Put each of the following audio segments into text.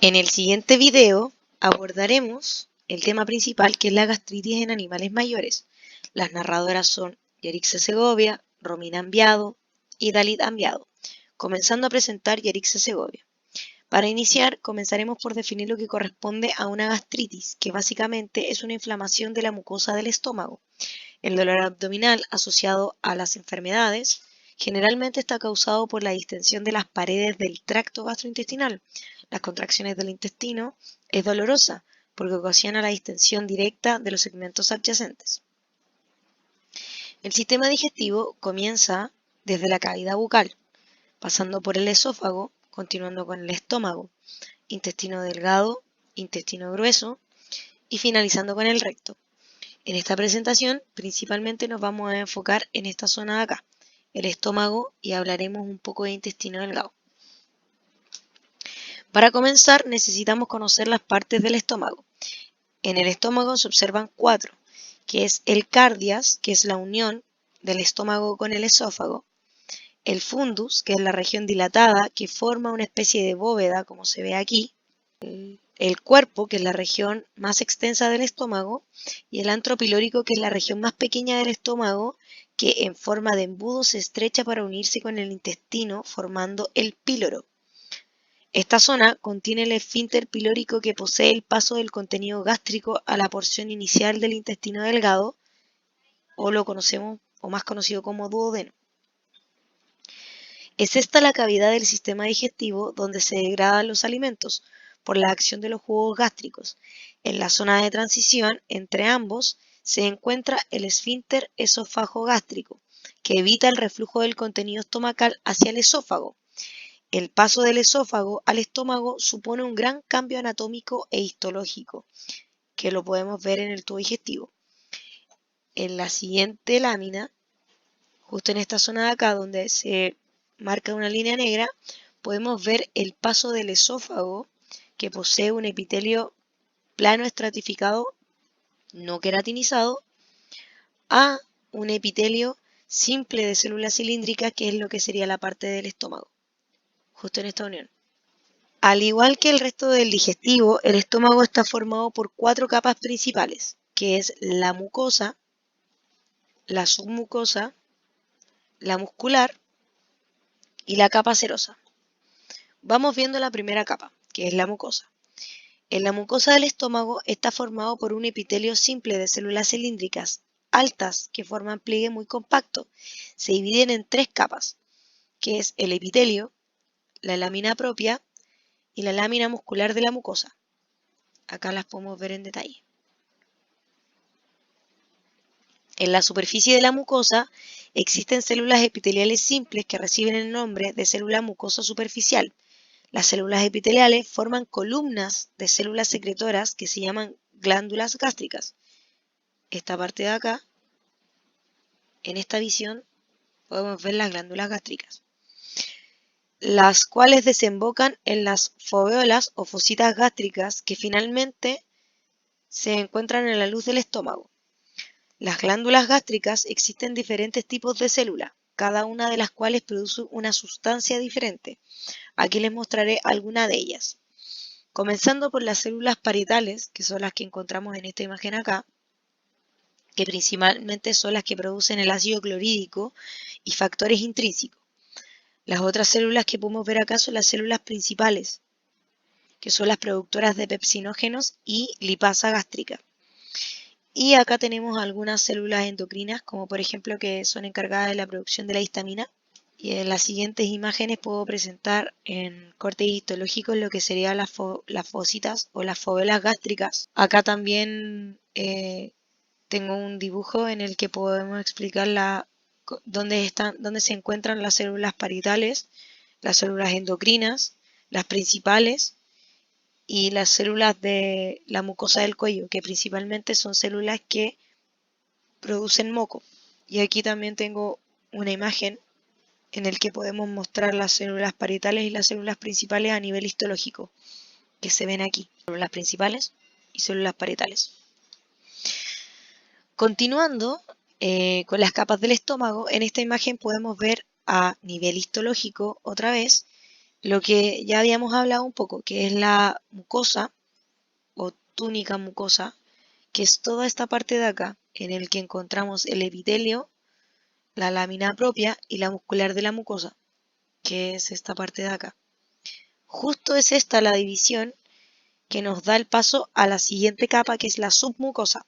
En el siguiente video abordaremos el tema principal, que es la gastritis en animales mayores. Las narradoras son Yarixa Segovia, Romina Ambiado y Dalit Ambiado, comenzando a presentar Yarixa Segovia. Para iniciar, comenzaremos por definir lo que corresponde a una gastritis, que básicamente es una inflamación de la mucosa del estómago. El dolor abdominal asociado a las enfermedades generalmente está causado por la distensión de las paredes del tracto gastrointestinal. Las contracciones del intestino es dolorosa porque ocasiona la distensión directa de los segmentos adyacentes. El sistema digestivo comienza desde la cavidad bucal, pasando por el esófago, continuando con el estómago, intestino delgado, intestino grueso y finalizando con el recto. En esta presentación principalmente nos vamos a enfocar en esta zona de acá, el estómago, y hablaremos un poco de intestino delgado. Para comenzar necesitamos conocer las partes del estómago. En el estómago se observan 4, que es el cardias, que es la unión del estómago con el esófago, el fundus, que es la región dilatada que forma una especie de bóveda como se ve aquí, el cuerpo, que es la región más extensa del estómago, y el antro pilórico, que es la región más pequeña del estómago, que en forma de embudo se estrecha para unirse con el intestino formando el píloro. Esta zona contiene el esfínter pilórico, que posee el paso del contenido gástrico a la porción inicial del intestino delgado, o lo conocemos o más conocido como duodeno. Es esta la cavidad del sistema digestivo donde se degradan los alimentos por la acción de los jugos gástricos. En la zona de transición entre ambos se encuentra el esfínter esofagogástrico, que evita el reflujo del contenido estomacal hacia el esófago. El paso del esófago al estómago supone un gran cambio anatómico e histológico, que lo podemos ver en el tubo digestivo. En la siguiente lámina, justo en esta zona de acá donde se marca una línea negra, podemos ver el paso del esófago, que posee un epitelio plano estratificado no queratinizado, a un epitelio simple de células cilíndricas, que es lo que sería la parte del estómago, justo en esta unión. Al igual que el resto del digestivo, el estómago está formado por 4 capas principales, que es la mucosa, la submucosa, la muscular y la capa serosa. Vamos viendo la primera capa, que es la mucosa. En la mucosa del estómago está formado por un epitelio simple de células cilíndricas altas que forman pliegue muy compacto. Se dividen en 3 capas, que es el epitelio, la lámina propia y la lámina muscular de la mucosa. Acá las podemos ver en detalle. En la superficie de la mucosa existen células epiteliales simples que reciben el nombre de célula mucosa superficial. Las células epiteliales forman columnas de células secretoras que se llaman glándulas gástricas. Esta parte de acá, en esta visión, podemos ver las glándulas gástricas, las cuales desembocan en las foveolas o fositas gástricas, que finalmente se encuentran en la luz del estómago. Las glándulas gástricas existen diferentes tipos de células, cada una de las cuales produce una sustancia diferente. Aquí les mostraré algunas de ellas. Comenzando por las células parietales, que son las que encontramos en esta imagen acá, que principalmente son las que producen el ácido clorhídrico y factores intrínsecos. Las otras células que podemos ver acá son las células principales, que son las productoras de pepsinógenos y lipasa gástrica. Y acá tenemos algunas células endocrinas, como por ejemplo que son encargadas de la producción de la histamina. Y en las siguientes imágenes puedo presentar en cortes histológicos lo que serían las fositas o las foveolas gástricas. Acá también tengo un dibujo en el que podemos explicar dónde se encuentran las células parietales, las células endocrinas, las principales y las células de la mucosa del cuello, que principalmente son células que producen moco. Y aquí también tengo una imagen en el que podemos mostrar las células parietales y las células principales a nivel histológico, que se ven aquí, células principales y células parietales. Continuando con las capas del estómago, en esta imagen podemos ver a nivel histológico, otra vez, lo que ya habíamos hablado un poco, que es la mucosa o túnica mucosa, que es toda esta parte de acá, en el que encontramos el epitelio, la lámina propia y la muscular de la mucosa, que es esta parte de acá. Justo es esta la división que nos da el paso a la siguiente capa, que es la submucosa.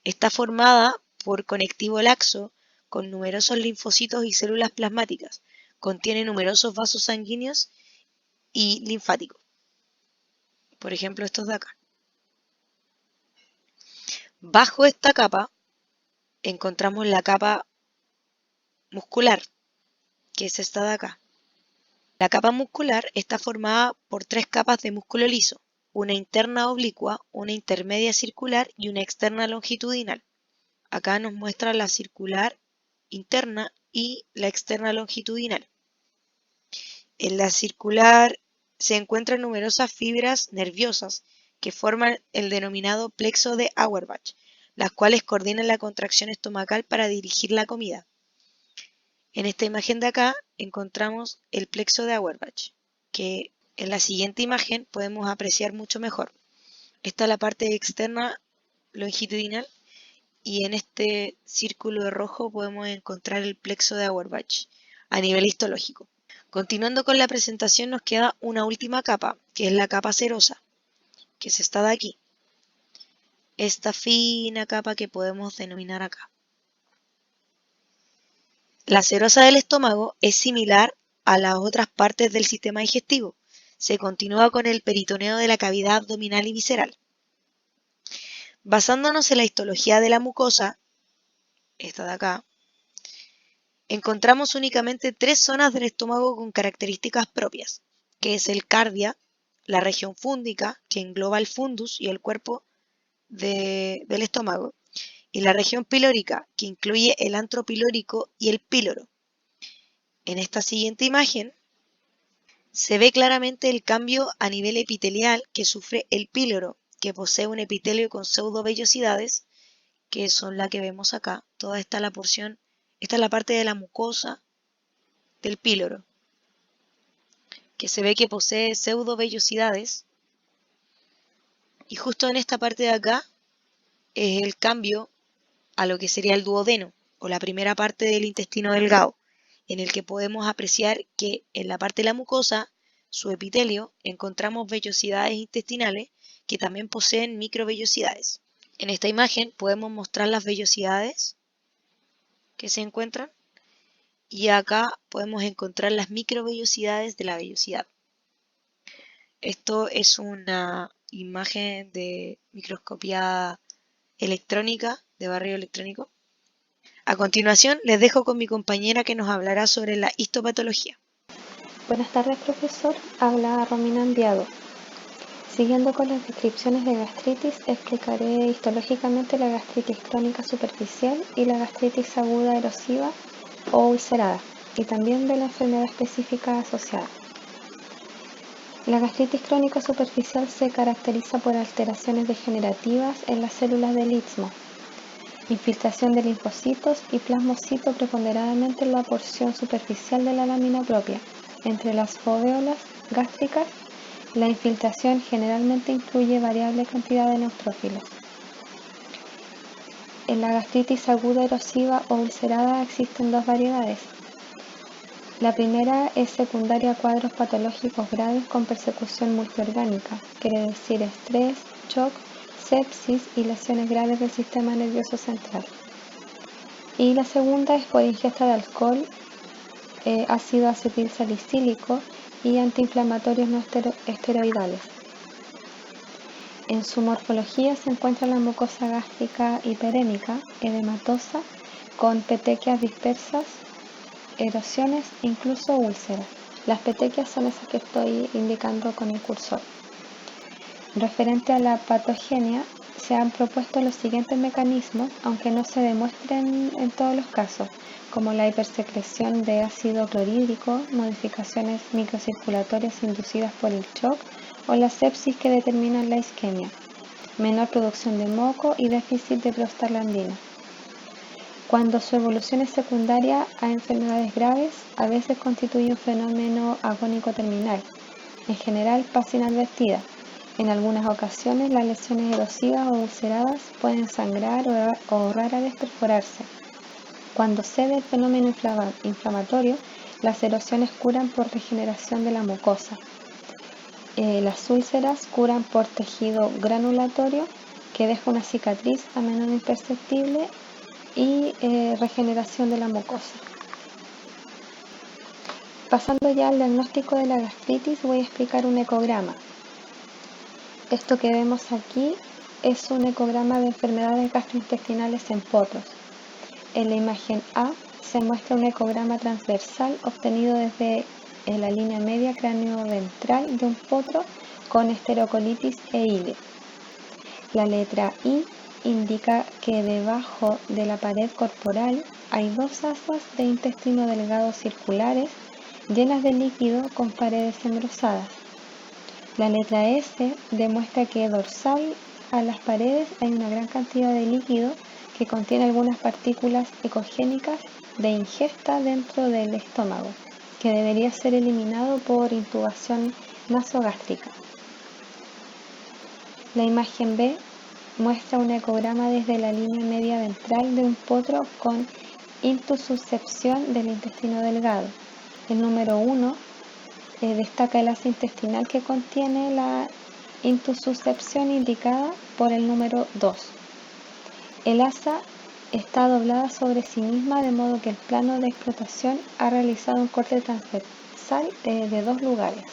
Está formada por conectivo laxo con numerosos linfocitos y células plasmáticas. Contiene numerosos vasos sanguíneos y linfáticos. Por ejemplo, estos de acá. Bajo esta capa encontramos la capa muscular, que es esta de acá. La capa muscular está formada por 3 capas de músculo liso, una interna oblicua, una intermedia circular y una externa longitudinal. Acá nos muestra la circular interna y la externa longitudinal. En la circular se encuentran numerosas fibras nerviosas que forman el denominado plexo de Auerbach, las cuales coordinan la contracción estomacal para dirigir la comida. En esta imagen de acá encontramos el plexo de Auerbach, que en la siguiente imagen podemos apreciar mucho mejor. Esta es la parte externa longitudinal y en este círculo de rojo podemos encontrar el plexo de Auerbach a nivel histológico. Continuando con la presentación nos queda una última capa, que es la capa serosa, que es esta de aquí. Esta fina capa que podemos denominar acá. La serosa del estómago es similar a las otras partes del sistema digestivo. Se continúa con el peritoneo de la cavidad abdominal y visceral. Basándonos en la histología de la mucosa, esta de acá, encontramos únicamente 3 zonas del estómago con características propias, que es el cardia, la región fúndica, que engloba el fundus y el cuerpo del estómago, y la región pilórica, que incluye el antro pilórico y el píloro. En esta siguiente imagen se ve claramente el cambio a nivel epitelial que sufre el píloro, que posee un epitelio con pseudovellosidades, que son la que vemos acá. Toda esta la porción, esta es la parte de la mucosa del píloro, que se ve que posee pseudovellosidades. Y justo en esta parte de acá es el cambio a lo que sería el duodeno, o la primera parte del intestino delgado, en el que podemos apreciar que en la parte de la mucosa, su epitelio, encontramos vellosidades intestinales que también poseen microvellosidades. En esta imagen podemos mostrar las vellosidades que se encuentran y acá podemos encontrar las microvellosidades de la vellosidad. Esto es una imagen de microscopía electrónica, de barrido electrónico. A continuación, les dejo con mi compañera que nos hablará sobre la histopatología. Buenas tardes, profesor. Habla Romina Enviado. Siguiendo con las descripciones de gastritis, explicaré histológicamente la gastritis crónica superficial y la gastritis aguda erosiva o ulcerada, y también de la enfermedad específica asociada. La gastritis crónica superficial se caracteriza por alteraciones degenerativas en las células del istmo, infiltración de linfocitos y plasmocitos preponderantemente en la porción superficial de la lámina propia. Entre las foveolas gástricas, la infiltración generalmente incluye variable cantidad de neutrófilos. En la gastritis aguda erosiva o ulcerada existen 2 variedades. La primera es secundaria a cuadros patológicos graves con persecución multiorgánica, quiere decir estrés, shock, sepsis y lesiones graves del sistema nervioso central. Y la segunda es por ingesta de alcohol, ácido acetilsalicílico y antiinflamatorios no esteroidales. En su morfología se encuentra la mucosa gástrica hiperémica, edematosa, con petequias dispersas, erosiones e incluso úlceras. Las petequias son esas que estoy indicando con el cursor. Referente a la patogenia, se han propuesto los siguientes mecanismos, aunque no se demuestren en todos los casos, como la hipersecreción de ácido clorhídrico, modificaciones microcirculatorias inducidas por el shock o la sepsis que determinan la isquemia, menor producción de moco y déficit de prostaglandina. Cuando su evolución es secundaria a enfermedades graves, a veces constituye un fenómeno agónico terminal. En general pasa inadvertida. En algunas ocasiones las lesiones erosivas o ulceradas pueden sangrar o rara vez perforarse. Cuando cede el fenómeno inflamatorio, las erosiones curan por regeneración de la mucosa. Las úlceras curan por tejido granulatorio que deja una cicatriz a menudo imperceptible y regeneración de la mucosa. Pasando ya al diagnóstico de la gastritis, voy a explicar un ecograma. Esto que vemos aquí es un ecograma de enfermedades gastrointestinales en potros. En la imagen A se muestra un ecograma transversal obtenido desde la línea media cráneo-ventral de un potro con esterocolitis e hile. La letra I indica que debajo de la pared corporal hay dos asas de intestino delgado circulares llenas de líquido con paredes engrosadas. La letra S demuestra que dorsal a las paredes hay una gran cantidad de líquido que contiene algunas partículas ecogénicas de ingesta dentro del estómago, que debería ser eliminado por intubación nasogástrica. La imagen B muestra un ecograma desde la línea media ventral de un potro con intususcepción del intestino delgado. El número 1 destaca el asa intestinal que contiene la intususcepción indicada por el número 2. El asa está doblada sobre sí misma de modo que el plano de explotación ha realizado un corte transversal de dos lugares.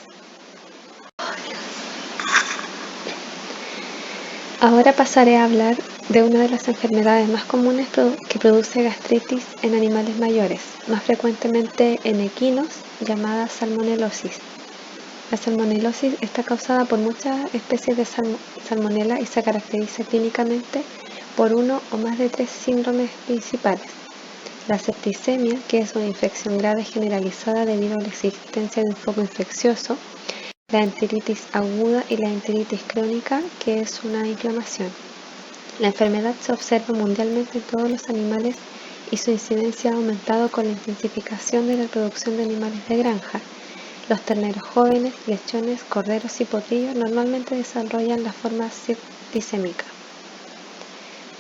Ahora pasaré a hablar de una de las enfermedades más comunes que produce gastritis en animales mayores, más frecuentemente en equinos, llamada salmonelosis. La salmonelosis está causada por muchas especies de salmonela y se caracteriza clínicamente por uno o más de 3 síndromes principales. La septicemia, que es una infección grave generalizada debido a la existencia de un foco infeccioso, la enteritis aguda y la enteritis crónica, que es una inflamación. La enfermedad se observa mundialmente en todos los animales y su incidencia ha aumentado con la intensificación de la producción de animales de granja. Los terneros jóvenes, lechones, corderos y potrillos normalmente desarrollan la forma septicémica.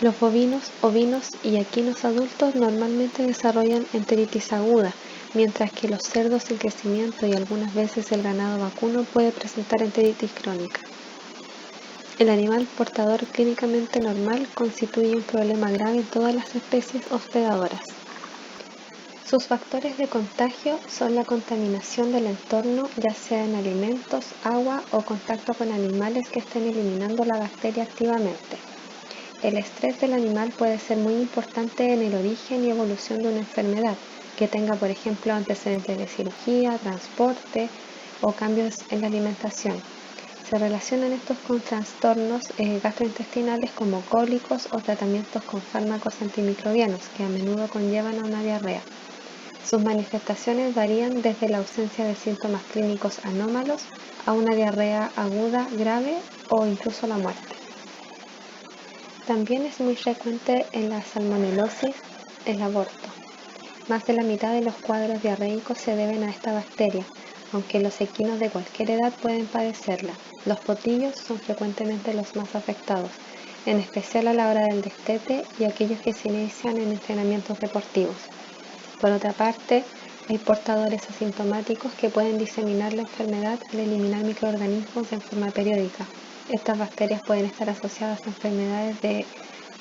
Los bovinos, ovinos y equinos adultos normalmente desarrollan enteritis aguda, mientras que los cerdos en crecimiento y algunas veces el ganado vacuno puede presentar enteritis crónica. El animal portador clínicamente normal constituye un problema grave en todas las especies hospedadoras. Sus factores de contagio son la contaminación del entorno, ya sea en alimentos, agua o contacto con animales que estén eliminando la bacteria activamente. El estrés del animal puede ser muy importante en el origen y evolución de una enfermedad, que tenga, por ejemplo, antecedentes de cirugía, transporte o cambios en la alimentación. Se relacionan estos con trastornos gastrointestinales como cólicos o tratamientos con fármacos antimicrobianos, que a menudo conllevan a una diarrea. Sus manifestaciones varían desde la ausencia de síntomas clínicos anómalos a una diarrea aguda grave o incluso la muerte. También es muy frecuente en la salmonelosis el aborto. Más de la mitad de los cuadros diarreicos se deben a esta bacteria, aunque los equinos de cualquier edad pueden padecerla. Los potrillos son frecuentemente los más afectados, en especial a la hora del destete y aquellos que se inician en entrenamientos deportivos. Por otra parte, hay portadores asintomáticos que pueden diseminar la enfermedad al eliminar microorganismos en forma periódica. Estas bacterias pueden estar asociadas a enfermedades de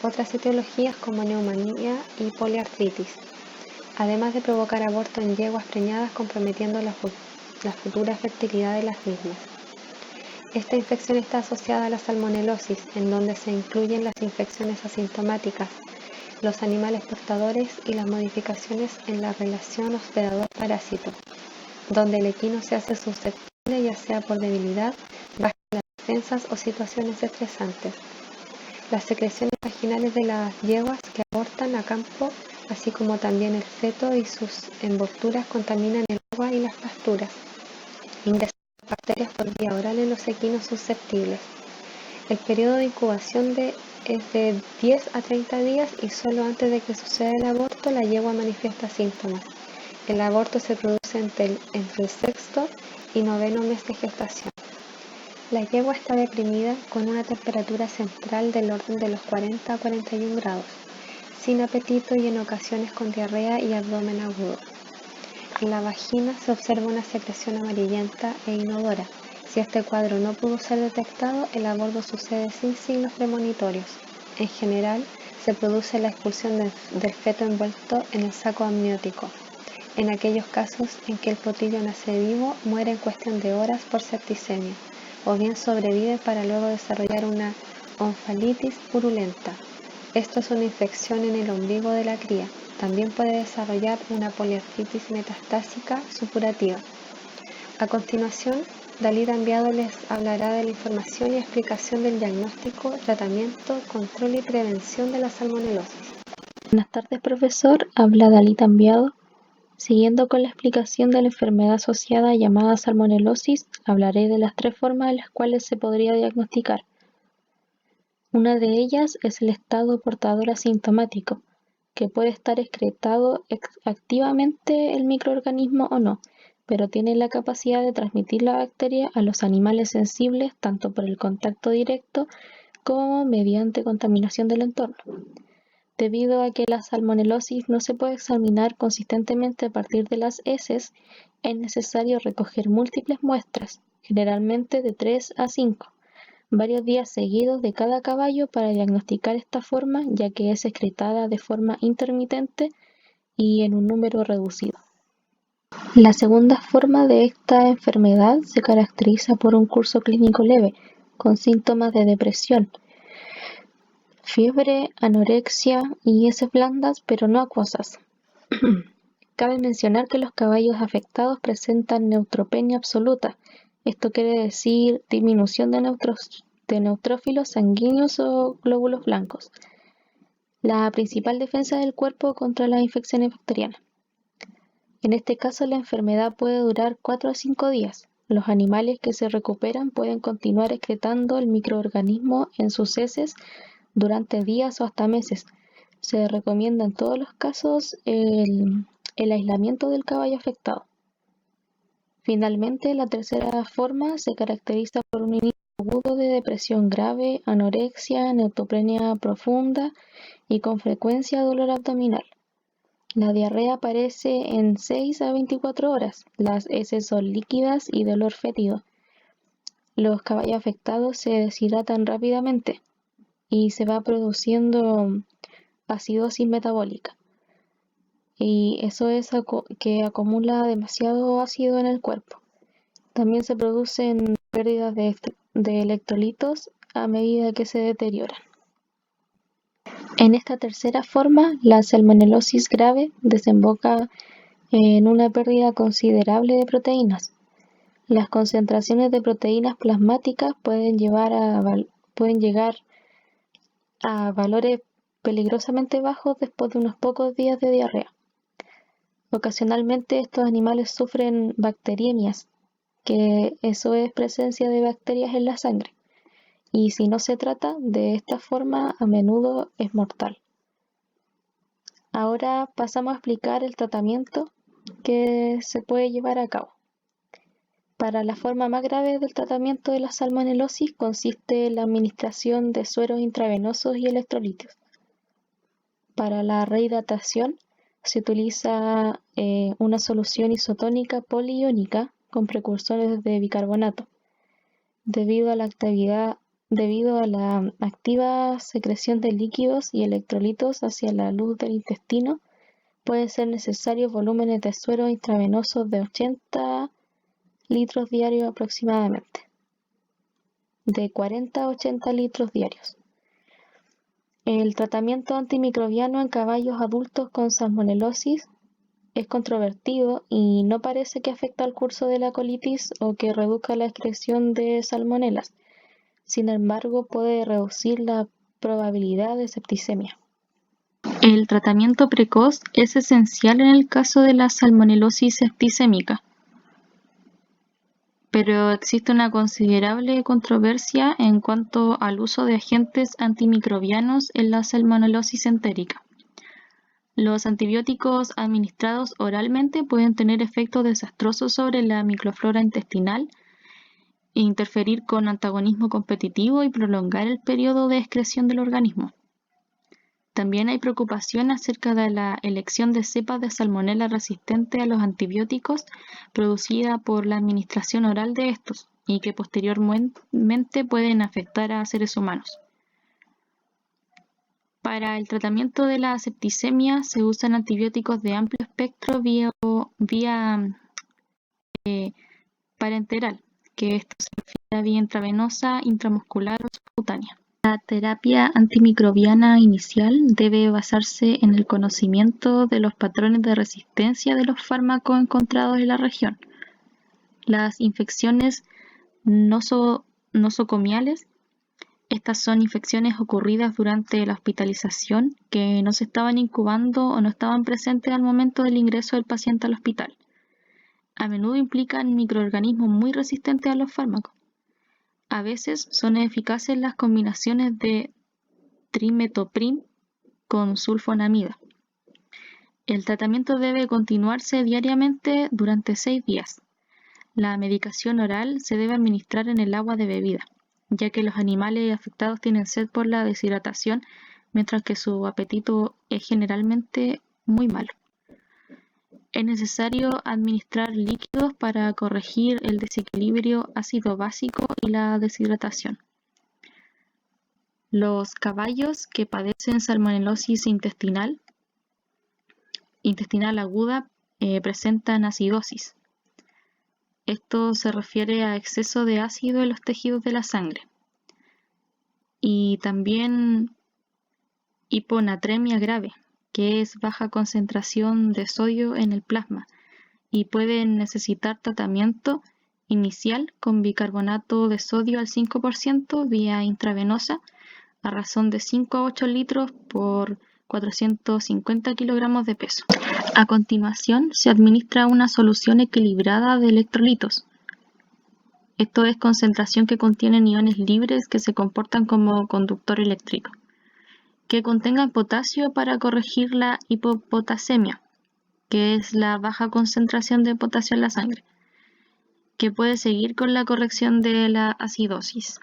otras etiologías como neumonía y poliartritis, además de provocar aborto en yeguas preñadas comprometiendo la futura fertilidad de las mismas. Esta infección está asociada a la salmonelosis, en donde se incluyen las infecciones asintomáticas, los animales portadores y las modificaciones en la relación hospedador-parásito, donde el equino se hace susceptible ya sea por debilidad, bajas defensas o situaciones estresantes. Las secreciones vaginales de las yeguas que abortan a campo, así como también el feto y sus envolturas contaminan el agua y las pasturas, ingresando bacterias por vía oral en los equinos susceptibles. El periodo de incubación de es de 10 a 30 días y solo antes de que suceda el aborto la yegua manifiesta síntomas. El aborto se produce entre el sexto y noveno mes de gestación. La yegua está deprimida con una temperatura central del orden de los 40 a 41 grados, sin apetito y en ocasiones con diarrea y abdomen agudo. En la vagina se observa una secreción amarillenta e inodora. Si este cuadro no pudo ser detectado, el aborto sucede sin signos premonitorios. En general, se produce la expulsión del feto envuelto en el saco amniótico. En aquellos casos en que el potrillo nace vivo, muere en cuestión de horas por septicemia, o bien sobrevive para luego desarrollar una onfalitis purulenta. Esto es una infección en el ombligo de la cría. También puede desarrollar una poliartritis metastásica supurativa. A continuación, Dalí Ambiado les hablará de la información y explicación del diagnóstico, tratamiento, control y prevención de la salmonelosis. Buenas tardes, profesor. Habla Dalí Ambiado. Siguiendo con la explicación de la enfermedad asociada llamada salmonelosis, hablaré de las 3 formas en las cuales se podría diagnosticar. Una de ellas es el estado portador asintomático, que puede estar excretado activamente el microorganismo o no, pero tiene la capacidad de transmitir la bacteria a los animales sensibles tanto por el contacto directo como mediante contaminación del entorno. Debido a que la salmonelosis no se puede examinar consistentemente a partir de las heces, es necesario recoger múltiples muestras, generalmente de 3 a 5, varios días seguidos de cada caballo para diagnosticar esta forma, ya que es excretada de forma intermitente y en un número reducido. La segunda forma de esta enfermedad se caracteriza por un curso clínico leve, con síntomas de depresión, fiebre, anorexia y heces blandas pero no acuosas. Cabe mencionar que los caballos afectados presentan neutropenia absoluta. Esto quiere decir disminución de neutrófilos sanguíneos o glóbulos blancos, la principal defensa del cuerpo contra las infecciones bacterianas. En este caso, la enfermedad puede durar 4 a 5 días. Los animales que se recuperan pueden continuar excretando el microorganismo en sus heces durante días o hasta meses. Se recomienda en todos los casos el aislamiento del caballo afectado. Finalmente, la tercera forma se caracteriza por un inicio agudo de depresión grave, anorexia, neutropenia profunda y con frecuencia dolor abdominal. La diarrea aparece en 6 a 24 horas. Las heces son líquidas y de olor fétido. Los caballos afectados se deshidratan rápidamente y se va produciendo acidosis metabólica. Y eso es que acumula demasiado ácido en el cuerpo. También se producen pérdidas de electrolitos a medida que se deterioran. En esta tercera forma, la salmonelosis grave desemboca en una pérdida considerable de proteínas. Las concentraciones de proteínas plasmáticas pueden llegar a valores peligrosamente bajos después de unos pocos días de diarrea. Ocasionalmente estos animales sufren bacteriemias, que eso es presencia de bacterias en la sangre, y si no se trata de esta forma a menudo es mortal. Ahora pasamos a explicar el tratamiento que se puede llevar a cabo. Para la forma más grave del tratamiento de la salmonelosis consiste en la administración de sueros intravenosos y electrolitos. Para la rehidratación se utiliza una solución isotónica poliiónica con precursores de bicarbonato. Debido a la activa secreción de líquidos y electrolitos hacia la luz del intestino, pueden ser necesarios volúmenes de suero intravenosos de 80 litros diarios aproximadamente, de 40 a 80 litros diarios. El tratamiento antimicrobiano en caballos adultos con salmonelosis es controvertido y no parece que afecte al curso de la colitis o que reduzca la excreción de salmonelas. Sin embargo, puede reducir la probabilidad de septicemia. El tratamiento precoz es esencial en el caso de la salmonelosis septicémica. pero existe una considerable controversia en cuanto al uso de agentes antimicrobianos en la salmonelosis entérica. Los antibióticos administrados oralmente pueden tener efectos desastrosos sobre la microflora intestinal, interferir con antagonismo competitivo y prolongar el periodo de excreción del organismo. También hay preocupación acerca de la elección de cepas de salmonela resistente a los antibióticos producida por la administración oral de estos y que posteriormente pueden afectar a seres humanos. Para el tratamiento de la septicemia se usan antibióticos de amplio espectro vía parenteral, que esto se refiere a vía intravenosa, intramuscular o subcutánea. La terapia antimicrobiana inicial debe basarse en el conocimiento de los patrones de resistencia de los fármacos encontrados en la región. Las infecciones nosocomiales, estas son infecciones ocurridas durante la hospitalización que no se estaban incubando o no estaban presentes al momento del ingreso del paciente al hospital. A menudo implican microorganismos muy resistentes a los fármacos. A veces son eficaces las combinaciones de trimetoprim con sulfonamida. El tratamiento debe continuarse diariamente durante 6 días. La medicación oral se debe administrar en el agua de bebida, ya que los animales afectados tienen sed por la deshidratación, mientras que su apetito es generalmente muy malo. Es necesario administrar líquidos para corregir el desequilibrio ácido-básico y la deshidratación. Los caballos que padecen salmonelosis intestinal aguda presentan acidosis. Esto se refiere a exceso de ácido en los tejidos de la sangre. Y también hiponatremia grave, que es baja concentración de sodio en el plasma y pueden necesitar tratamiento inicial con bicarbonato de sodio al 5% vía intravenosa a razón de 5 a 8 litros por 450 kilogramos de peso. A continuación, se administra una solución equilibrada de electrolitos. Esto es concentración que contiene iones libres que se comportan como conductor eléctrico, que contengan potasio para corregir la hipopotasemia, que es la baja concentración de potasio en la sangre, que puede seguir con la corrección de la acidosis.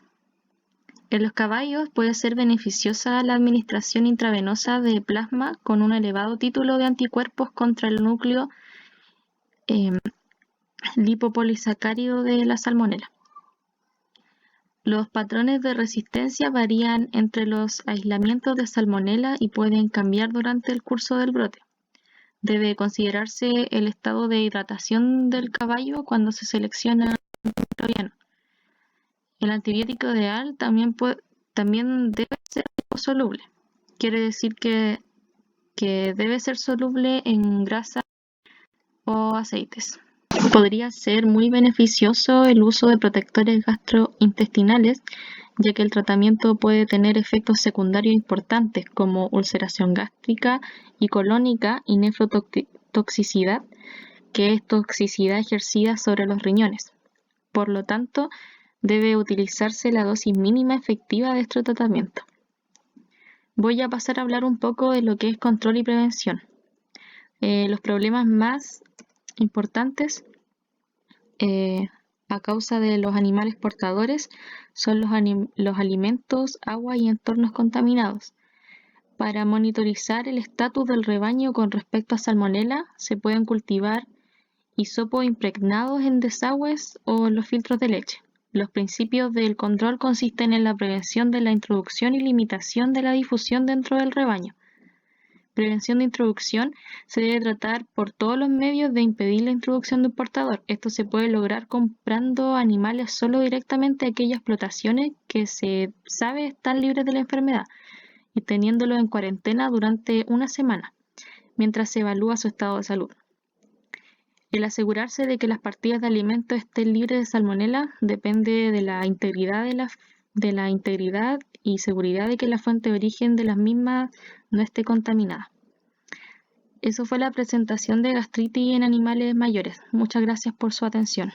En los caballos puede ser beneficiosa la administración intravenosa de plasma con un elevado título de anticuerpos contra el núcleo lipopolisacárido de la salmonela. Los patrones de resistencia varían entre los aislamientos de salmonela y pueden cambiar durante el curso del brote. Debe considerarse el estado de hidratación del caballo cuando se selecciona un microbiano. El antibiótico ideal también debe ser liposoluble. Quiere decir que debe ser soluble en grasa o aceites. Podría ser muy beneficioso el uso de protectores gastrointestinales, ya que el tratamiento puede tener efectos secundarios importantes como ulceración gástrica y colónica y nefrotoxicidad, que es toxicidad ejercida sobre los riñones. Por lo tanto, debe utilizarse la dosis mínima efectiva de este tratamiento. Voy a pasar a hablar un poco de lo que es control y prevención. Los problemas más importantes a causa de los animales portadores son los alimentos, agua y entornos contaminados. Para monitorizar el estatus del rebaño con respecto a salmonela, se pueden cultivar hisopos impregnados en desagües o en los filtros de leche. Los principios del control consisten en la prevención de la introducción y limitación de la difusión dentro del rebaño. Prevención de introducción se debe tratar por todos los medios de impedir la introducción de un portador. Esto se puede lograr comprando animales solo directamente a aquellas explotaciones que se sabe están libres de la enfermedad y teniéndolos en cuarentena durante una semana, mientras se evalúa su estado de salud. El asegurarse de que las partidas de alimentos estén libres de salmonela depende de la integridad y seguridad de que la fuente de origen de las mismas no esté contaminada. Eso fue la presentación de gastritis en animales mayores. Muchas gracias por su atención.